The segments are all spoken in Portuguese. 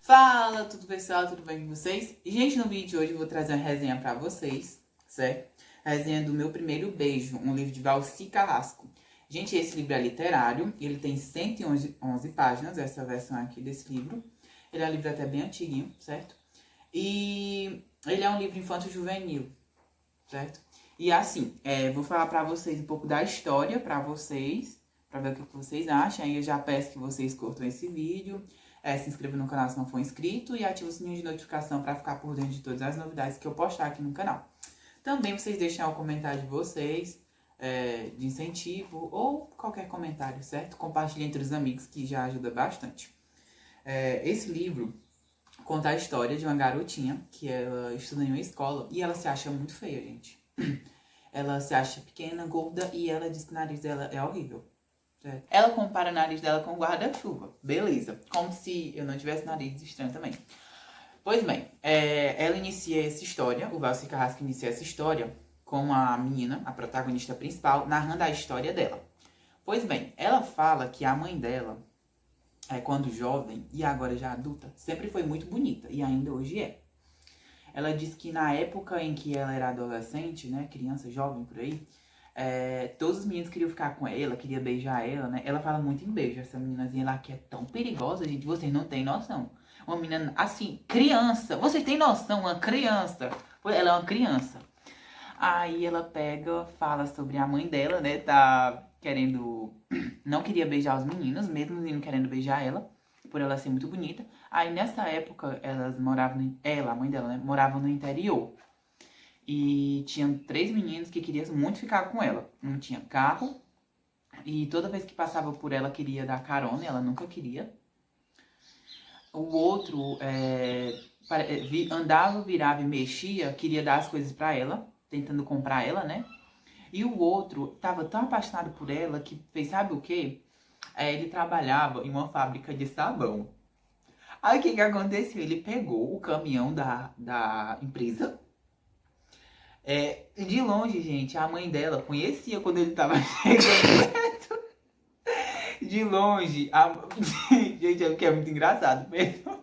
Fala, tudo pessoal, tudo bem com vocês? E, gente, no vídeo de hoje eu vou trazer uma resenha pra vocês, certo? A resenha do Meu Primeiro Beijo, um livro de Valci Carrasco. Gente, esse livro é literário, ele tem 111 páginas, essa versão aqui desse livro. Ele é um livro até bem antiguinho, certo? E ele é um livro infanto-juvenil, certo? E assim, vou falar pra vocês um pouco da história pra vocês, pra ver o que vocês acham. Aí eu já peço que vocês curtam esse vídeo. Se inscreva no canal se não for inscrito e ative o sininho de notificação para ficar por dentro de todas as novidades que eu postar aqui no canal. Também vocês deixem o comentário de vocês, de incentivo ou qualquer comentário, certo? Compartilhe entre os amigos que já ajuda bastante. Esse livro conta a história de uma garotinha que ela estuda em uma escola e ela se acha muito feia, gente. Ela se acha pequena, gorda e ela diz que o nariz dela é horrível. Ela compara o nariz dela com o guarda-chuva. Beleza. Como se eu não tivesse nariz estranho também. Pois bem, ela inicia essa história, o Valci Carrasco inicia essa história com a menina, a protagonista principal, narrando a história dela. Pois bem, ela fala que a mãe dela, quando jovem e agora já adulta, sempre foi muito bonita e ainda hoje é. Ela diz que na época em que ela era adolescente, né, criança, jovem por aí, todos os meninos queriam ficar com ela, queriam beijar ela, né? Ela fala muito em beijo, essa meninazinha lá que é tão perigosa, gente, vocês não têm noção. Uma menina, assim, criança, vocês têm noção, uma criança, ela é uma criança. Aí ela pega, fala sobre a mãe dela, né, tá querendo, não queria beijar os meninos, mesmo os meninos querendo beijar ela, por ela ser muito bonita. Aí nessa época, elas moravam, a mãe dela, né, morava no interior. E tinham 3 meninos que queriam muito ficar com ela. Um tinha carro. E toda vez que passava por ela, queria dar carona. E ela nunca queria. O outro andava, virava e mexia. Queria dar as coisas pra ela. Tentando comprar ela, né? E o outro tava tão apaixonado por ela que fez, sabe o quê? Ele trabalhava em uma fábrica de sabão. Aí o que aconteceu? Ele pegou o caminhão da empresa. De longe, gente, a mãe dela conhecia quando ele tava chegando perto. De longe, gente, é porque é muito engraçado, perdão.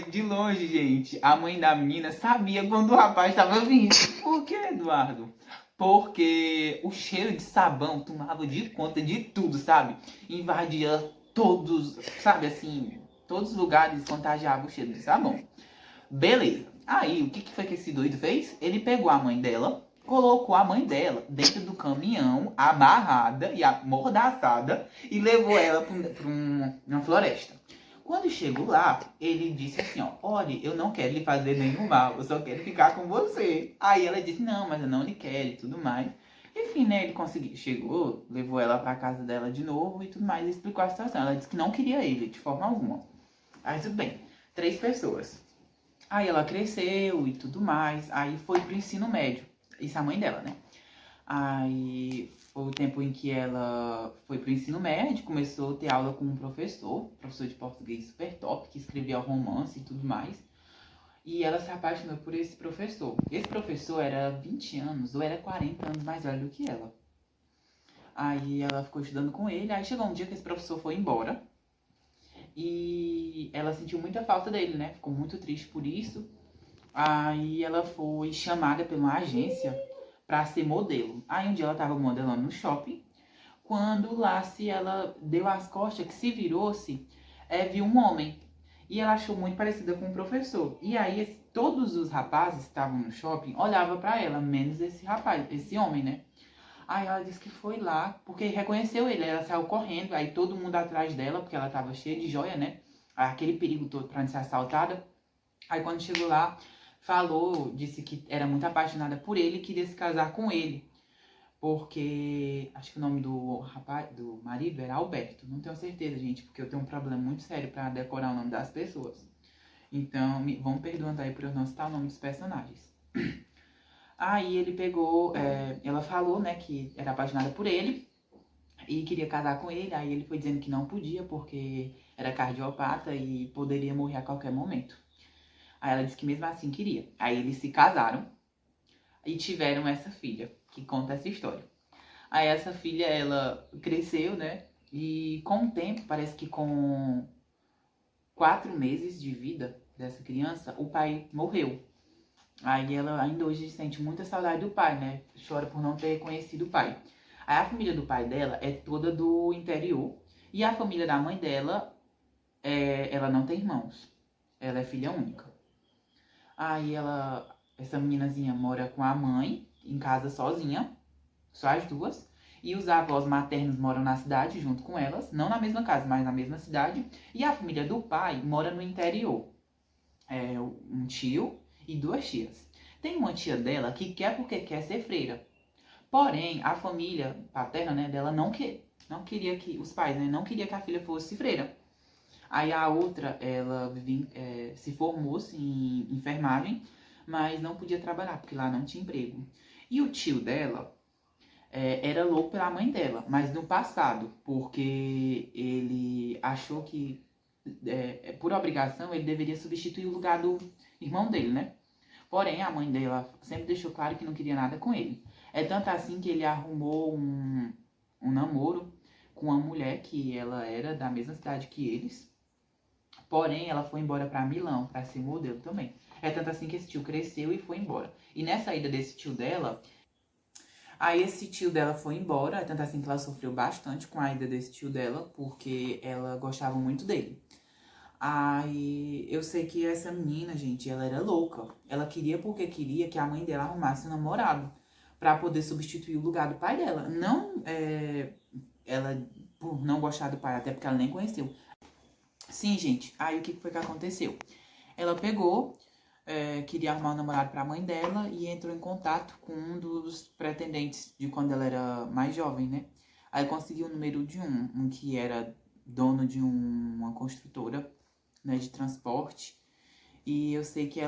De longe, gente, a mãe da menina sabia quando o rapaz tava vindo. Por que, Eduardo? Porque o cheiro de sabão tomava de conta de tudo, sabe? Invadia todos, sabe assim, todos os lugares contagiava o cheiro de sabão. Beleza. Aí, o que foi que esse doido fez? Ele pegou a mãe dela, colocou a mãe dela dentro do caminhão, amarrada e amordaçada, e levou ela pra uma floresta. Quando chegou lá, ele disse assim, ó, olha, eu não quero lhe fazer nenhum mal, eu só quero ficar com você. Aí ela disse, não, mas eu não lhe quero e tudo mais. Enfim, né, ele conseguiu, chegou, levou ela pra casa dela de novo e tudo mais, e explicou a situação. Ela disse que não queria ele, de forma alguma. Aí tudo bem, 3 pessoas. Aí ela cresceu e tudo mais, aí foi pro ensino médio, isso é a mãe dela, né? Aí foi o tempo em que ela foi pro ensino médio, começou a ter aula com um professor de português super top, que escrevia romance e tudo mais. E ela se apaixonou por esse professor. Esse professor era 20 anos ou era 40 anos mais velho do que ela. Aí ela ficou estudando com ele, aí chegou um dia que esse professor foi embora. E ela sentiu muita falta dele, né? Ficou muito triste por isso. Aí ela foi chamada por uma agência pra ser modelo. Aí um dia ela tava modelando no shopping. Quando lá ela deu as costas, que se virou-se, viu um homem. E ela achou muito parecida com o professor. E aí todos os rapazes que estavam no shopping olhavam pra ela, menos esse rapaz, esse homem, né? Aí ela disse que foi lá, porque reconheceu ele, ela saiu correndo, aí todo mundo atrás dela, porque ela tava cheia de joia, né? Aquele perigo todo pra não ser assaltada. Aí quando chegou lá, disse que era muito apaixonada por ele e queria se casar com ele. Porque, acho que o nome do rapaz, do marido era Alberto, não tenho certeza, gente, porque eu tenho um problema muito sério pra decorar o nome das pessoas. Então, vão perdoando aí por eu não citar o nome dos personagens. Aí ele pegou, ela falou, né, que era apaixonada por ele e queria casar com ele. Aí ele foi dizendo que não podia porque era cardiopata e poderia morrer a qualquer momento. Aí ela disse que mesmo assim queria. Aí eles se casaram e tiveram essa filha, que conta essa história. Aí essa filha, ela cresceu, né? E com o tempo, parece que com 4 meses de vida dessa criança, o pai morreu. Aí ela ainda hoje sente muita saudade do pai, né? Chora por não ter conhecido o pai. Aí a família do pai dela é toda do interior. E a família da mãe dela, ela não tem irmãos. Ela é filha única. Aí essa meninazinha mora com a mãe, em casa sozinha, só as duas. E os avós maternos moram na cidade junto com elas, não na mesma casa, mas na mesma cidade. E a família do pai mora no interior. É um tio e 2 tias. Tem uma tia dela que quer porque quer ser freira. Porém, a família paterna, né, dela não queria que, os pais, né, não queria que a filha fosse freira. Aí a outra, ela se formou-se em enfermagem, mas não podia trabalhar, porque lá não tinha emprego. E o tio dela era louco pela mãe dela, mas no passado, porque ele achou que, por obrigação, ele deveria substituir o lugar do irmão dele, né? Porém, a mãe dela sempre deixou claro que não queria nada com ele. É tanto assim que ele arrumou um namoro com uma mulher que ela era da mesma cidade que eles. Porém, ela foi embora para Milão para ser modelo também. É tanto assim que esse tio cresceu e foi embora. E nessa ida desse tio dela, aí esse tio dela foi embora. É tanto assim que ela sofreu bastante com a ida desse tio dela, porque ela gostava muito dele. Aí eu sei que essa menina, gente, ela era louca. Ela queria porque queria que a mãe dela arrumasse um namorado para poder substituir o lugar do pai dela. Não ela por não gostar do pai, até porque ela nem conheceu. Sim, gente. Aí o que foi que aconteceu? Ela pegou, queria arrumar um namorado para a mãe dela e entrou em contato com um dos pretendentes de quando ela era mais jovem, né? Aí conseguiu o número de um que era dono de uma construtora, né, de transporte. E eu sei que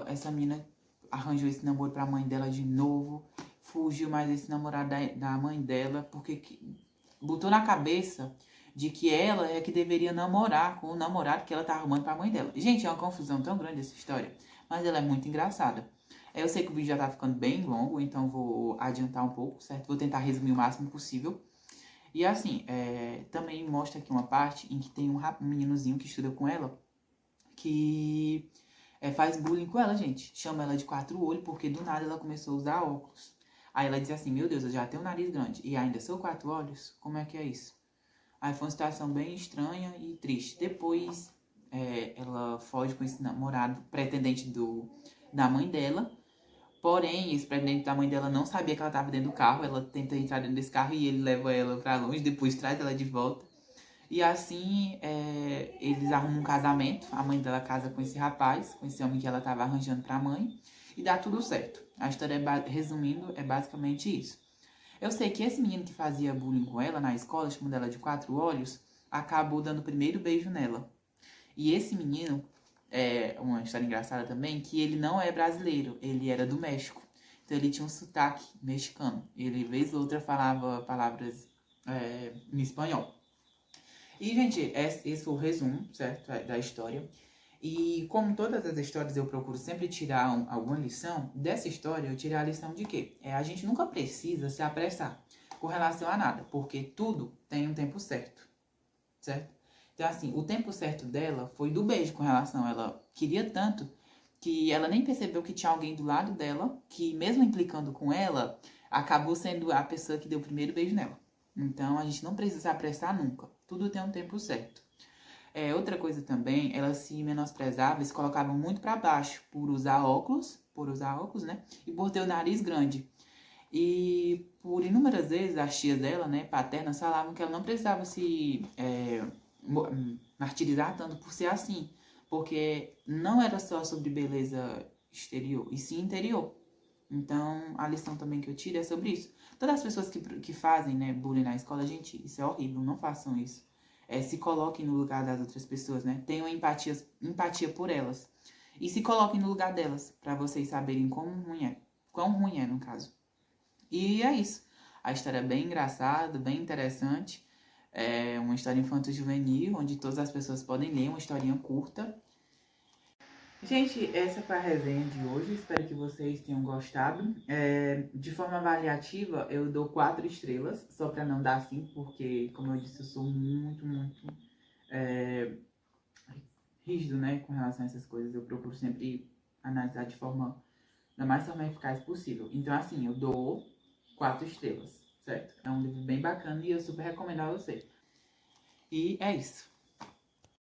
essa menina arranjou esse namoro pra mãe dela de novo, fugiu mais esse namorado da mãe dela, porque botou na cabeça de que ela é que deveria namorar com o namorado que ela tá arrumando pra mãe dela. Gente, é uma confusão tão grande essa história, mas ela é muito engraçada. Eu sei que o vídeo já tá ficando bem longo, então vou adiantar um pouco, certo? Vou tentar resumir o máximo possível. E assim, também mostra aqui uma parte em que tem um meninozinho que estuda com ela, que faz bullying com ela, gente. Chama ela de 4 olhos, porque do nada ela começou a usar óculos. Aí ela diz assim, meu Deus, eu já tenho um nariz grande e ainda sou 4 olhos? Como é que é isso? Aí foi uma situação bem estranha e triste. Depois ela foge com esse namorado, pretendente da mãe dela. Porém, esse pretendente da mãe dela não sabia que ela estava dentro do carro. Ela tenta entrar dentro desse carro e ele leva ela pra longe, depois traz ela de volta. E assim, eles arrumam um casamento. A mãe dela casa com esse rapaz, com esse homem que ela estava arranjando pra mãe. E dá tudo certo. A história, resumindo, é basicamente isso. Eu sei que esse menino que fazia bullying com ela na escola, chamando ela de 4 olhos, acabou dando o primeiro beijo nela. E esse menino, uma história engraçada também, que ele não é brasileiro, ele era do México. Então ele tinha um sotaque mexicano. Ele, vez ou outra, falava palavras em espanhol. E, gente, esse foi o resumo, certo, da história. E como todas as histórias eu procuro sempre tirar alguma lição, dessa história eu tirei a lição de quê? A gente nunca precisa se apressar com relação a nada, porque tudo tem um tempo certo, certo? Então, assim, o tempo certo dela foi do beijo com relação. Ela queria tanto que ela nem percebeu que tinha alguém do lado dela, que mesmo implicando com ela, acabou sendo a pessoa que deu o primeiro beijo nela. Então, a gente não precisa se apressar nunca. Tudo tem um tempo certo. Outra coisa também, ela se menosprezava e se colocava muito para baixo por usar óculos, né? E por ter o nariz grande. E por inúmeras vezes as tias dela, né, paternas, falavam que ela não precisava se martirizar tanto por ser assim. Porque não era só sobre beleza exterior, e sim interior. Então, a lição também que eu tiro é sobre isso. Todas as pessoas que fazem, né, bullying na escola, gente, isso é horrível, não façam isso. Se coloquem no lugar das outras pessoas, né? Tenham empatia por elas. E se coloquem no lugar delas, para vocês saberem quão ruim é, no caso. E é isso. A história é bem engraçada, bem interessante. É uma história infanto-juvenil, onde todas as pessoas podem ler, uma historinha curta. Gente, essa foi a resenha de hoje. Espero que vocês tenham gostado. De forma avaliativa, eu dou 4 estrelas, só para não dar 5, porque, como eu disse, eu sou muito rígido, né, com relação a essas coisas. Eu procuro sempre analisar de forma da mais forma eficaz possível. Então, assim, eu dou 4 estrelas, certo? É um livro bem bacana e eu super recomendo a você. E é isso.